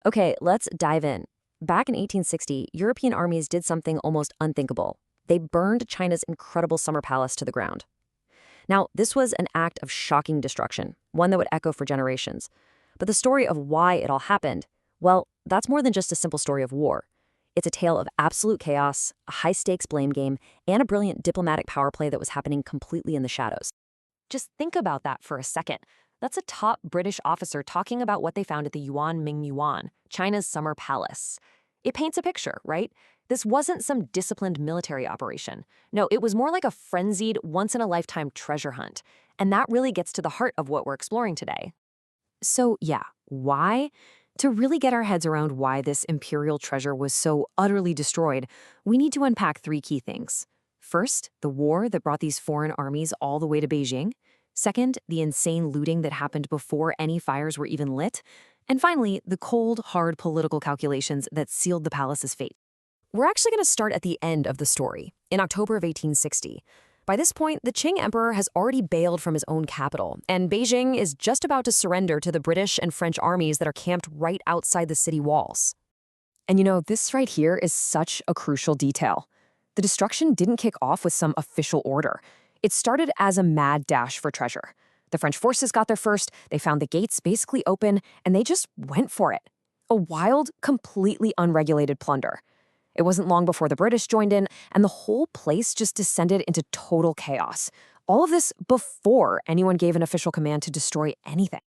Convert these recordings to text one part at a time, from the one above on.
Okay, let's dive in. Back in 1860, European armies did something almost unthinkable. They burned China's incredible summer palace to the ground. Now, this was an act of shocking destruction, one that would echo for generations. But the story of why it all happened, well, that's more than just a simple story of war. It's a tale of absolute chaos, a high-stakes blame game, and a brilliant diplomatic power play that was happening completely in the shadows. Just think about that for a second. That's a top British officer talking about what they found at the Yuanmingyuan, China's summer palace. It paints a picture, right? This wasn't some disciplined military operation. No, it was more like a frenzied, once-in-a-lifetime treasure hunt. And that really gets to the heart of what we're exploring today. So yeah, why? To really get our heads around why this imperial treasure was so utterly destroyed, we need to unpack three key things. First, the war that brought these foreign armies all the way to Beijing. Second, the insane looting that happened before any fires were even lit. And finally, the cold, hard political calculations that sealed the palace's fate. We're actually going to start at the end of the story, in October of 1860. By this point, the Qing emperor has already bailed from his own capital, and Beijing is just about to surrender to the British and French armies that are camped right outside the city walls. And this right here is such a crucial detail. The destruction didn't kick off with some official order. It started as a mad dash for treasure. The French forces got there first, they found the gates basically open, and they just went for it. A wild, completely unregulated plunder. It wasn't long before the British joined in, and the whole place just descended into total chaos. All of this before anyone gave an official command to destroy anything.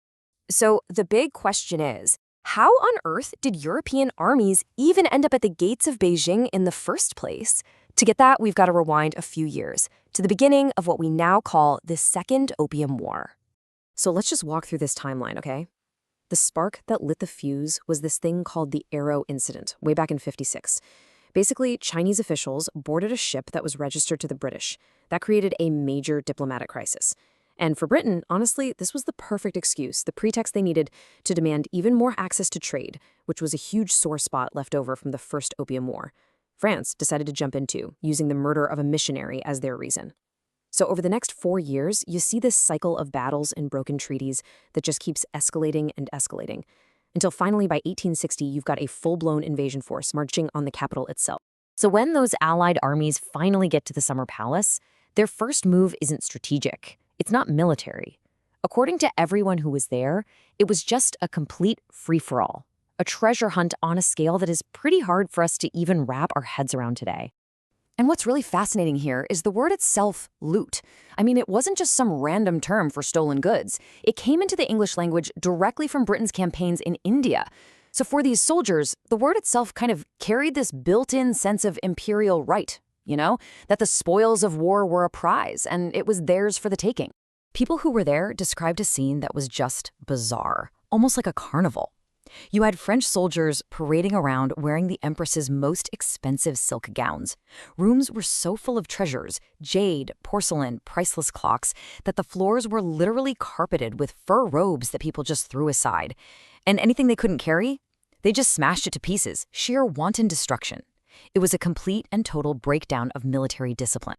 So the big question is, how on earth did European armies even end up at the gates of Beijing in the first place? To get that, we've got to rewind a few years, to the beginning of what we now call the Second Opium War. So let's just walk through this timeline, okay? The spark that lit the fuse was this thing called the Arrow Incident, way back in '56. Basically, Chinese officials boarded a ship that was registered to the British. That created a major diplomatic crisis. And for Britain, honestly, this was the perfect excuse, the pretext they needed to demand even more access to trade, which was a huge sore spot left over from the First Opium War. France decided to jump into, using the murder of a missionary as their reason. So over the next 4 years, you see this cycle of battles and broken treaties that just keeps escalating and escalating, until finally by 1860, you've got a full-blown invasion force marching on the capital itself. So when those Allied armies finally get to the Summer Palace, their first move isn't strategic. It's not military. According to everyone who was there, it was just a complete free-for-all, a treasure hunt on a scale that is pretty hard for us to even wrap our heads around today. And what's really fascinating here is the word itself, loot. I mean, it wasn't just some random term for stolen goods. It came into the English language directly from Britain's campaigns in India. So for these soldiers, the word itself kind of carried this built-in sense of imperial right, that the spoils of war were a prize, and it was theirs for the taking. People who were there described a scene that was just bizarre, almost like a carnival. You had French soldiers parading around wearing the Empress's most expensive silk gowns. Rooms were so full of treasures, jade, porcelain, priceless clocks, that the floors were literally carpeted with fur robes that people just threw aside. And anything they couldn't carry, they just smashed it to pieces, sheer wanton destruction. It was a complete and total breakdown of military discipline.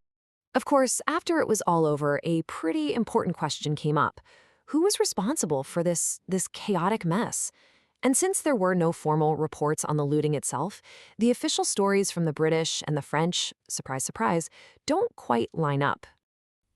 Of course, after it was all over, a pretty important question came up. Who was responsible for this chaotic mess? And since there were no formal reports on the looting itself, the official stories from the British and the French, surprise, surprise, don't quite line up.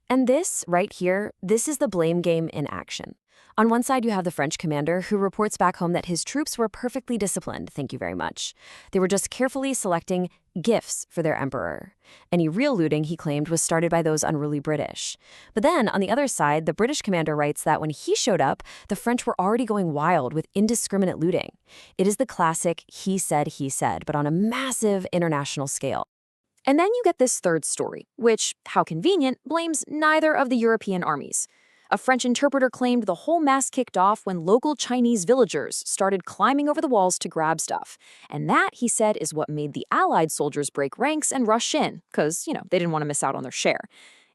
And this, right here, this is the blame game in action. On one side, you have the French commander who reports back home that his troops were perfectly disciplined, thank you very much. They were just carefully selecting gifts for their emperor. Any real looting, he claimed, was started by those unruly British. But then, on the other side, the British commander writes that when he showed up, the French were already going wild with indiscriminate looting. It is the classic he said, but on a massive international scale. And then you get this third story, which, how convenient, blames neither of the European armies. A French interpreter claimed the whole mess kicked off when local Chinese villagers started climbing over the walls to grab stuff. And that, he said, is what made the Allied soldiers break ranks and rush in, because, they didn't want to miss out on their share.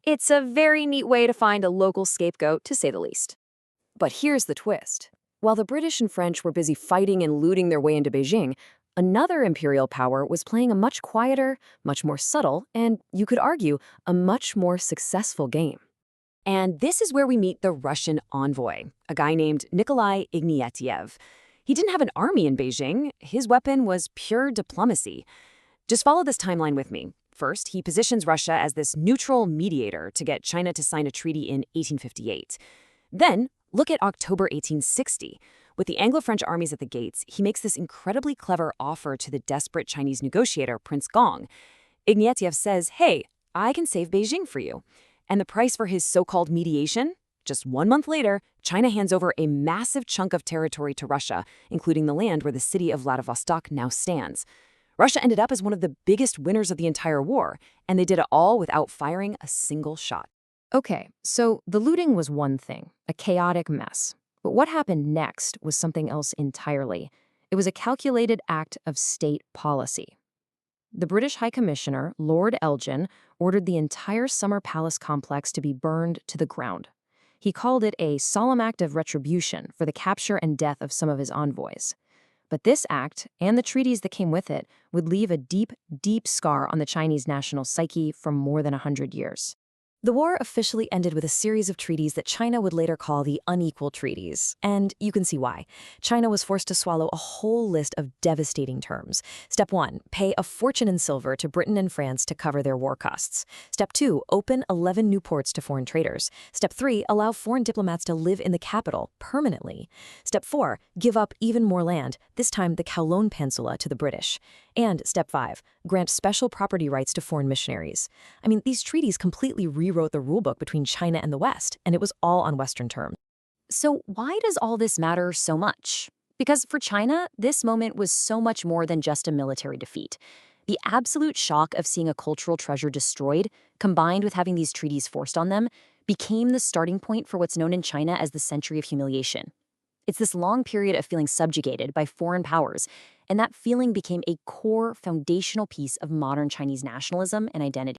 It's a very neat way to find a local scapegoat, to say the least. But here's the twist. While the British and French were busy fighting and looting their way into Beijing, another imperial power was playing a much quieter, much more subtle, and, you could argue, a much more successful game. And this is where we meet the Russian envoy, a guy named Nikolai Ignatiev. He didn't have an army in Beijing. His weapon was pure diplomacy. Just follow this timeline with me. First, he positions Russia as this neutral mediator to get China to sign a treaty in 1858. Then, look at October 1860. With the Anglo-French armies at the gates, he makes this incredibly clever offer to the desperate Chinese negotiator, Prince Gong. Ignatieff says, hey, I can save Beijing for you. And the price for his so-called mediation? Just 1 month later, China hands over a massive chunk of territory to Russia, including the land where the city of Vladivostok now stands. Russia ended up as one of the biggest winners of the entire war, and they did it all without firing a single shot. Okay, so the looting was one thing, a chaotic mess. But what happened next was something else entirely. It was a calculated act of state policy. The British High Commissioner, Lord Elgin, ordered the entire Summer Palace complex to be burned to the ground. He called it a solemn act of retribution for the capture and death of some of his envoys. But this act, and the treaties that came with it, would leave a deep, deep scar on the Chinese national psyche for more than 100 years. The war officially ended with a series of treaties that China would later call the unequal treaties. And you can see why. China was forced to swallow a whole list of devastating terms. Step 1, pay a fortune in silver to Britain and France to cover their war costs. Step 2, open 11 new ports to foreign traders. Step 3, allow foreign diplomats to live in the capital permanently. Step 4, give up even more land, this time the Kowloon Peninsula, to the British. And Step 5, grant special property rights to foreign missionaries. I mean, these treaties completely rewrote the rulebook between China and the West, and it was all on Western terms. So why does all this matter so much? Because for China, this moment was so much more than just a military defeat. The absolute shock of seeing a cultural treasure destroyed, combined with having these treaties forced on them, became the starting point for what's known in China as the Century of Humiliation. It's this long period of feeling subjugated by foreign powers, and that feeling became a core, foundational piece of modern Chinese nationalism and identity.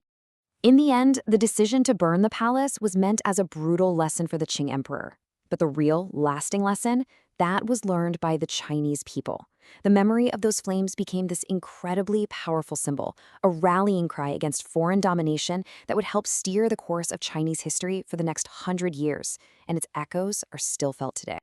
In the end, the decision to burn the palace was meant as a brutal lesson for the Qing emperor. But the real, lasting lesson, that was learned by the Chinese people. The memory of those flames became this incredibly powerful symbol, a rallying cry against foreign domination that would help steer the course of Chinese history for the next 100 years, and its echoes are still felt today.